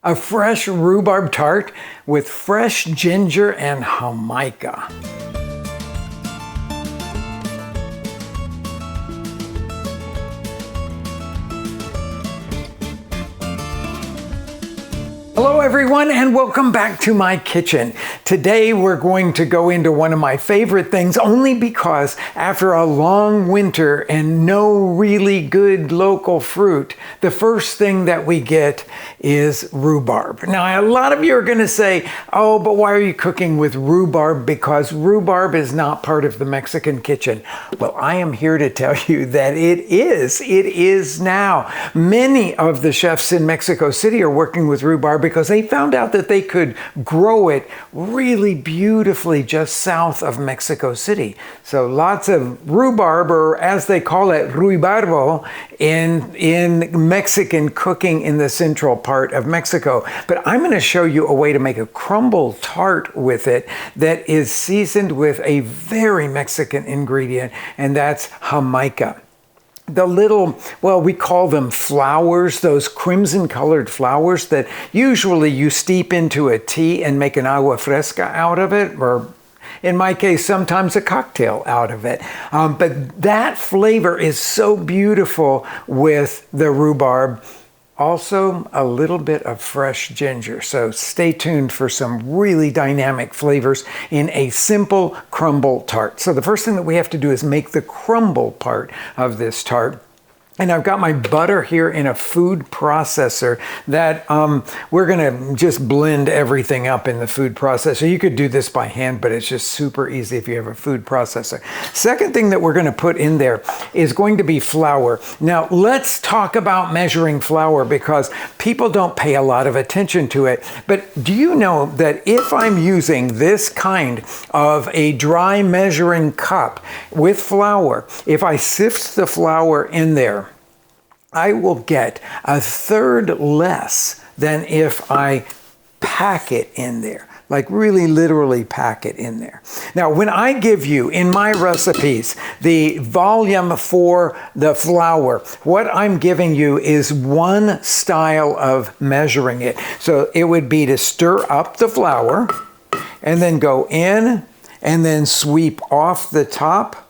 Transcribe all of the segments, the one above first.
A fresh rhubarb tart with fresh ginger and Jamaica. Hello everyone and welcome back to my kitchen. Today we're going to go into one of my favorite things only because after a long winter and no really good local fruit, the first thing that we get is rhubarb. Now a lot of you are going to say, oh, but why are you cooking with rhubarb? Because rhubarb is not part of the Mexican kitchen. Well, I am here to tell you that it is. It is now. Many of the chefs in Mexico City are working with rhubarb because they found out that they could grow it really beautifully just south of Mexico City. So lots of rhubarb, or as they call it, rhubarbo, in Mexican cooking in the central part of Mexico. But I'm going to show you a way to make a crumble tart with it that is seasoned with a very Mexican ingredient, and that's Jamaica. The little, well, we call them flowers, those crimson colored flowers that usually you steep into a tea and make an agua fresca out of it, or in my case, sometimes a cocktail out of it. But that flavor is so beautiful with the rhubarb. Also, a little bit of fresh ginger. So stay tuned for some really dynamic flavors in a simple crumble tart. So the first thing that we have to do is make the crumble part of this tart. And I've got my butter here in a food processor that we're gonna just blend everything up in the food processor. You could do this by hand, but it's just super easy if you have a food processor. Second thing that we're gonna put in there is going to be flour. Now let's talk about measuring flour because people don't pay a lot of attention to it. But do you know that if I'm using this kind of a dry measuring cup with flour, if I sift the flour in there, I will get a third less than if I pack it in there, like really literally pack it in there. Now, when I give you in my recipes the volume for the flour, what I'm giving you is one style of measuring it. So it would be to stir up the flour and then go in and then sweep off the top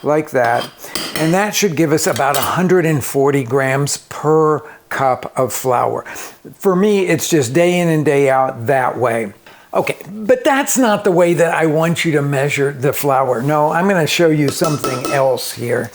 like that. And that should give us about 140 grams per cup of flour. For me, it's just day in and day out that way. Okay, but that's not the way that I want you to measure the flour. No, I'm going to show you something else here.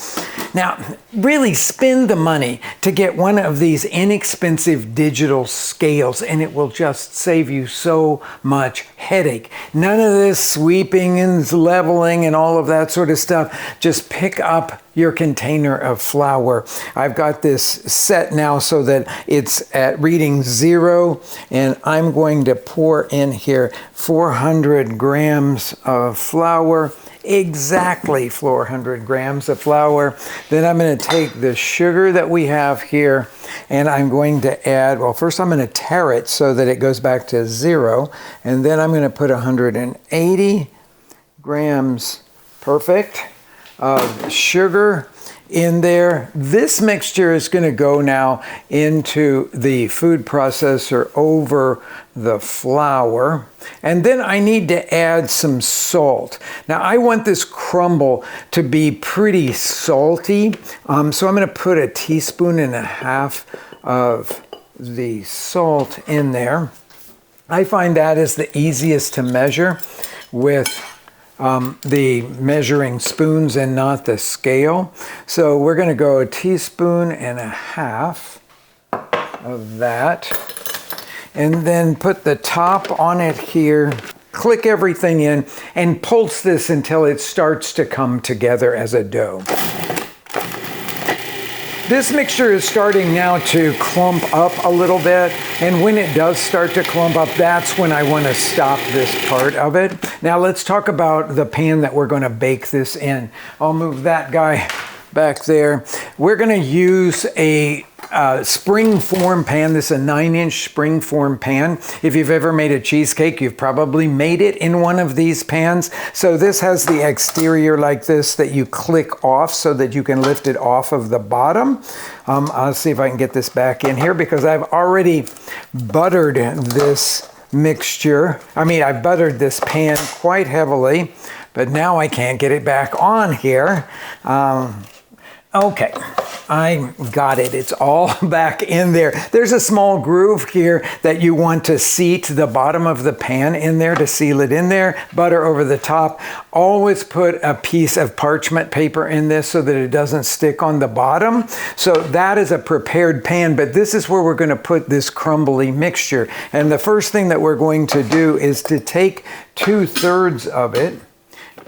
Now, really spend the money to get one of these inexpensive digital scales, and it will just save you so much headache. None of this sweeping and leveling and all of that sort of stuff. Just pick up your container of flour. I've got this set now so that it's at reading 0, and I'm going to pour in here 400 grams of flour. Exactly 400 grams of flour. Then I'm going to take the sugar that we have here and I'm going to add, well, first I'm going to tare it so that it goes back to 0, and then I'm going to put 180 grams, perfect, of sugar in there. This mixture is going to go now into the food processor over the flour. And then I need to add some salt. Now I want this crumble to be pretty salty. So I'm going to put 1.5 teaspoons of the salt in there. I find that is the easiest to measure with the measuring spoons and not the scale. So we're going to go 1.5 teaspoons of that, and then put the top on it here, click everything in, and pulse this until it starts to come together as a dough. This mixture is starting now to clump up a little bit, and when it does start to clump up, that's when I want to stop this part of it. Now let's talk about the pan that we're going to bake this in. I'll move that guy back there. We're going to use a spring-form pan. This is a 9-inch spring-form pan. If you've ever made a cheesecake, you've probably made it in one of these pans. So this has the exterior like this that you click off so that you can lift it off of the bottom. I'll see if I can get this back in here because I've already buttered this mixture. I buttered this pan quite heavily, but now I can't get it back on here. Okay, I got it. It's all back in there. There's a small groove here that you want to seat the bottom of the pan in there to seal it in there. Butter over the top. Always put a piece of parchment paper in this so that it doesn't stick on the bottom. So that is a prepared pan, but this is where we're going to put this crumbly mixture. And the first thing that we're going to do is to take 2/3 of it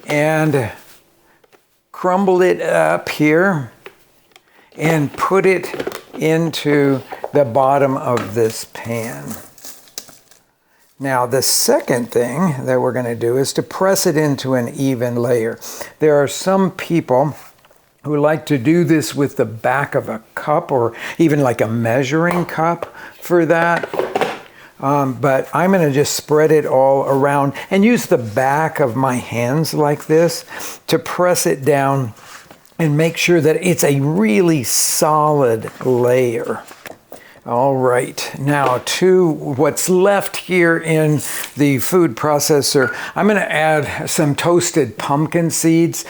and crumble it up here and put it into the bottom of this pan. Now the second thing that we're going to do is to press it into an even layer. There are some people who like to do this with the back of a cup or even like a measuring cup for that. But I'm going to just spread it all around and use the back of my hands like this to press it down and make sure that it's a really solid layer. All right, now to what's left here in the food processor, I'm going to add some toasted pumpkin seeds.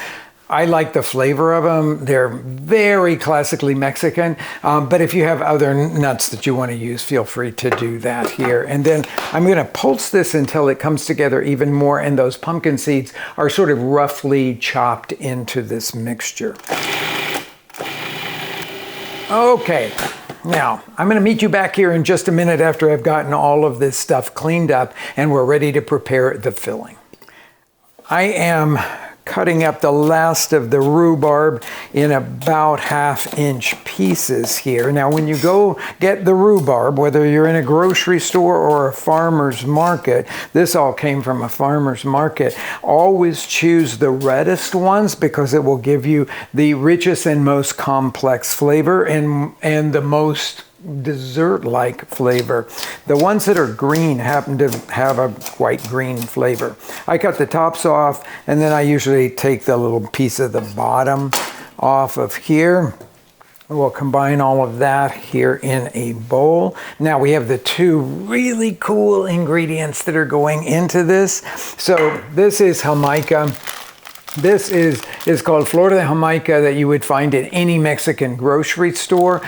I like the flavor of them. They're very classically Mexican, but if you have other nuts that you want to use, feel free to do that here. And then I'm going to pulse this until it comes together even more, and those pumpkin seeds are sort of roughly chopped into this mixture. Okay, now I'm going to meet you back here in just a minute after I've gotten all of this stuff cleaned up and we're ready to prepare the filling. I am cutting up the last of the rhubarb in about 1/2-inch pieces here. Now when you go get the rhubarb, whether you're in a grocery store or a farmer's market, this all came from a farmer's market, always choose the reddest ones because it will give you the richest and most complex flavor and the most dessert-like flavor. The ones that are green happen to have a quite green flavor. I cut the tops off and then I usually take the little piece of the bottom off of here. We'll combine all of that here in a bowl. Now we have the two really cool ingredients that are going into this. So this is Jamaica. This is called Flor de Jamaica that you would find in any Mexican grocery store.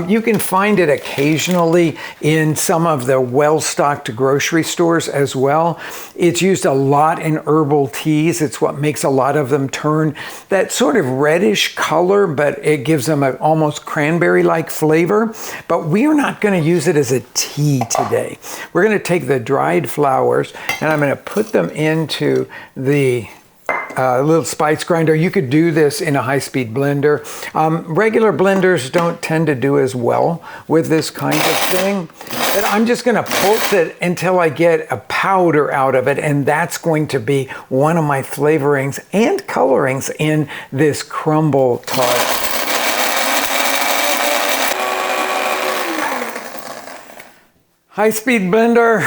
You can find it occasionally in some of the well-stocked grocery stores as well. It's used a lot in herbal teas. It's what makes a lot of them turn that sort of reddish color, but it gives them an almost cranberry-like flavor. But we are not going to use it as a tea today. We're going to take the dried flowers and I'm going to put them into the little spice grinder. You could do this in a high-speed blender. Regular blenders don't tend to do as well with this kind of thing. But I'm just going to pulse it until I get a powder out of it, and that's going to be one of my flavorings and colorings in this crumble tart. High-speed blender.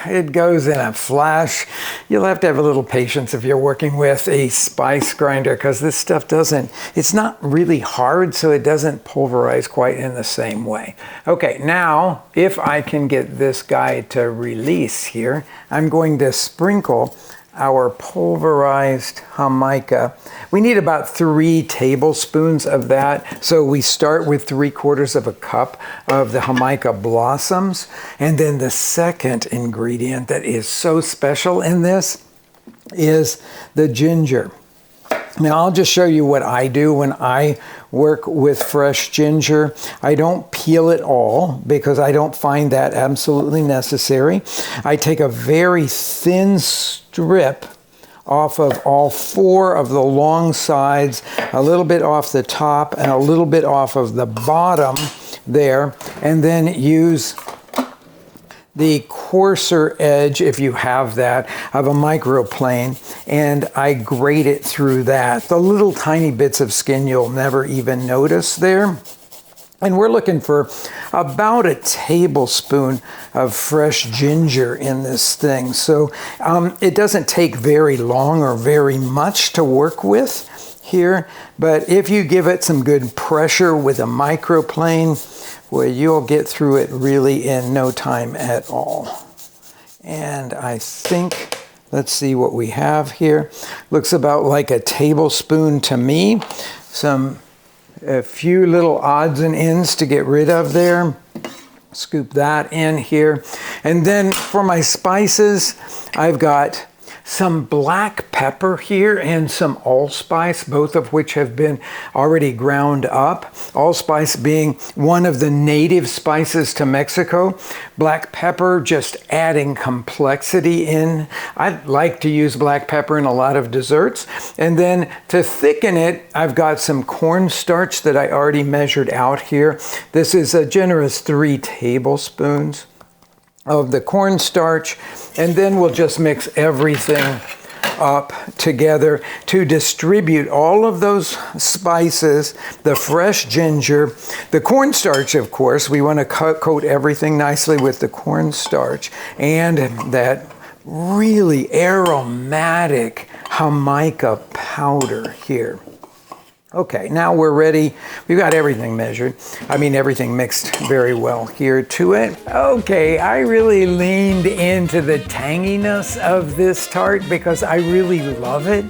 It goes in a flash. You'll have to have a little patience if you're working with a spice grinder because this stuff it's not really hard, so it doesn't pulverize quite in the same way. Okay, now if I can get this guy to release here, I'm going to sprinkle our pulverized Jamaica. We need about 3 tablespoons of that. So we start with 3/4 of a cup of the Jamaica blossoms. And then the second ingredient that is so special in this is the ginger. Now I'll just show you what I do when I work with fresh ginger. I don't peel it all because I don't find that absolutely necessary. I take a very thin strip off of all 4 of the long sides, a little bit off the top and a little bit off of the bottom there, and then use the coarser edge, if you have that, of a microplane, and I grate it through that. The little tiny bits of skin you'll never even notice there. And we're looking for about a tablespoon of fresh ginger in this thing. So it doesn't take very long or very much to work with here, but if you give it some good pressure with a microplane, well, you'll get through it really in no time at all. And I think, let's see what we have here. Looks about like a tablespoon to me. A few little odds and ends to get rid of there. Scoop that in here. And then for my spices, I've got some black pepper here and some allspice, both of which have been already ground up. Allspice being one of the native spices to Mexico. Black pepper just adding complexity in. I like to use black pepper in a lot of desserts. And then to thicken it, I've got some cornstarch that I already measured out here. This is a generous 3 tablespoons of the cornstarch, and then we'll just mix everything up together to distribute all of those spices, the fresh ginger, the cornstarch, of course. We want to coat everything nicely with the cornstarch, and that really aromatic Jamaica powder here. Okay, now we're ready. We've got everything measured. I mean, everything mixed very well here to it. Okay, I really leaned into the tanginess of this tart because I really love it.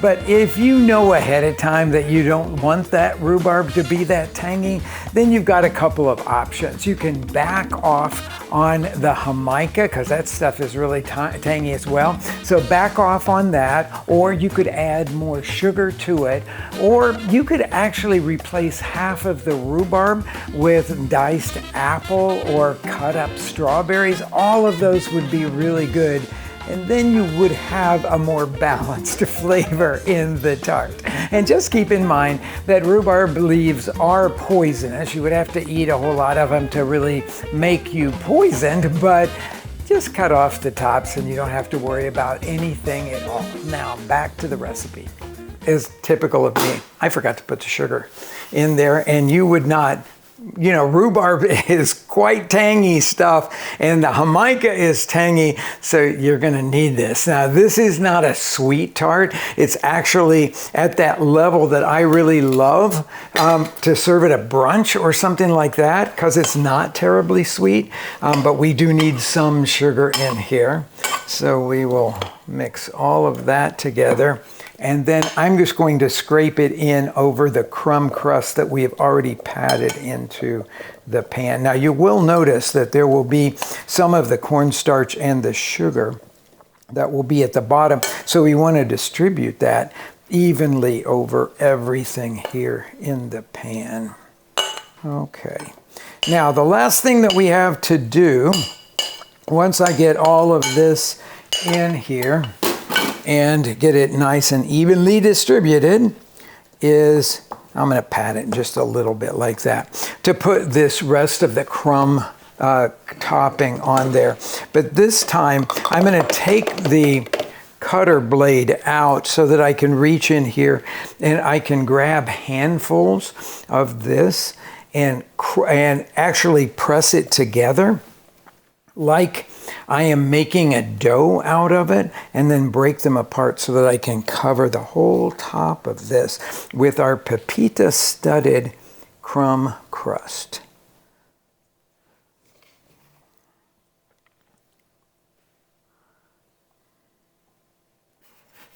But if you know ahead of time that you don't want that rhubarb to be that tangy, then you've got a couple of options. You can back off on the Jamaica, because that stuff is really tangy as well. So back off on that, or you could add more sugar to it, or you could actually replace half of the rhubarb with diced apple or cut up strawberries. All of those would be really good. And then you would have a more balanced flavor in the tart. And just keep in mind that rhubarb leaves are poisonous. You would have to eat a whole lot of them to really make you poisoned, but just cut off the tops and you don't have to worry about anything at all. Now back to the recipe. As typical of me, I forgot to put the sugar in there, and you would not. You know, rhubarb is quite tangy stuff, and the Jamaica is tangy, so you're going to need this. Now, this is not a sweet tart. It's actually at that level that I really love to serve at a brunch or something like that, because it's not terribly sweet, but we do need some sugar in here. So we will mix all of that together. And then I'm just going to scrape it in over the crumb crust that we have already patted into the pan. Now you will notice that there will be some of the cornstarch and the sugar that will be at the bottom. So we want to distribute that evenly over everything here in the pan. Okay. Now the last thing that we have to do, once I get all of this in here, and get it nice and evenly distributed, is I'm going to pat it just a little bit like that to put this rest of the crumb topping on there. But this time I'm going to take the cutter blade out so that I can reach in here and I can grab handfuls of this and actually press it together like I am making a dough out of it, and then break them apart so that I can cover the whole top of this with our pepita studded crumb crust.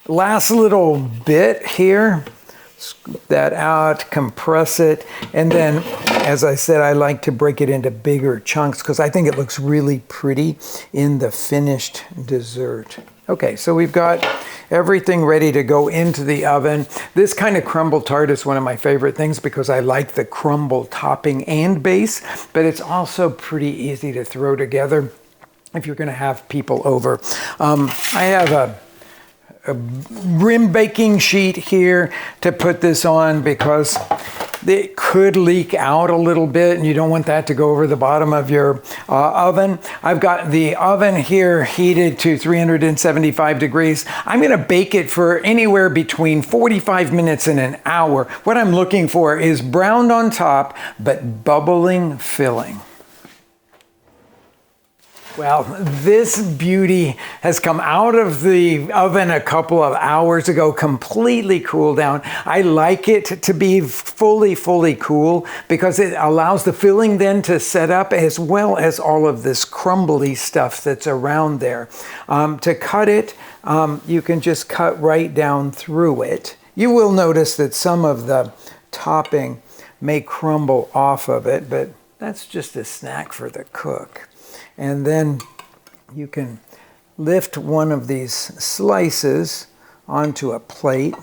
Last little bit here. Scoop that out, compress it, and then, as I said, I like to break it into bigger chunks because I think it looks really pretty in the finished dessert. Okay, so we've got everything ready to go into the oven. This kind of crumble tart is one of my favorite things because I like the crumble topping and base, but it's also pretty easy to throw together if you're going to have people over. I have a rim baking sheet here to put this on because It could leak out a little bit, and you don't want that to go over the bottom of your oven. I've got the oven here heated to 375 degrees. I'm going to bake it for anywhere between 45 minutes and an hour. What I'm looking for is browned on top, but bubbling filling. Well, this beauty has come out of the oven a couple of hours ago, completely cooled down. I like it to be fully cool because it allows the filling then to set up, as well as all of this crumbly stuff that's around there. To cut it, you can just cut right down through it. You will notice that some of the topping may crumble off of it, but that's just a snack for the cook. And then you can lift one of these slices onto a plate.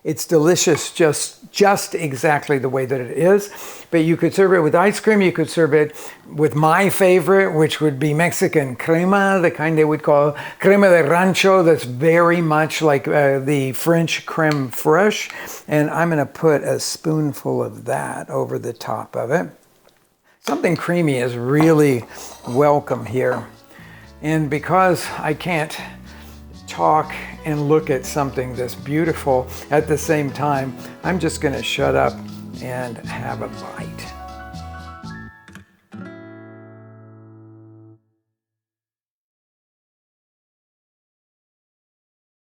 It's delicious just exactly the way that it is, but you could serve it with ice cream. You could serve it with my favorite, which would be Mexican crema, the kind they would call crema de rancho, that's very much like the French creme fraiche. And I'm going to put a spoonful of that over the top of it. Something creamy is really welcome here. And because I can't talk and look at something this beautiful at the same time, I'm just going to shut up and have a bite.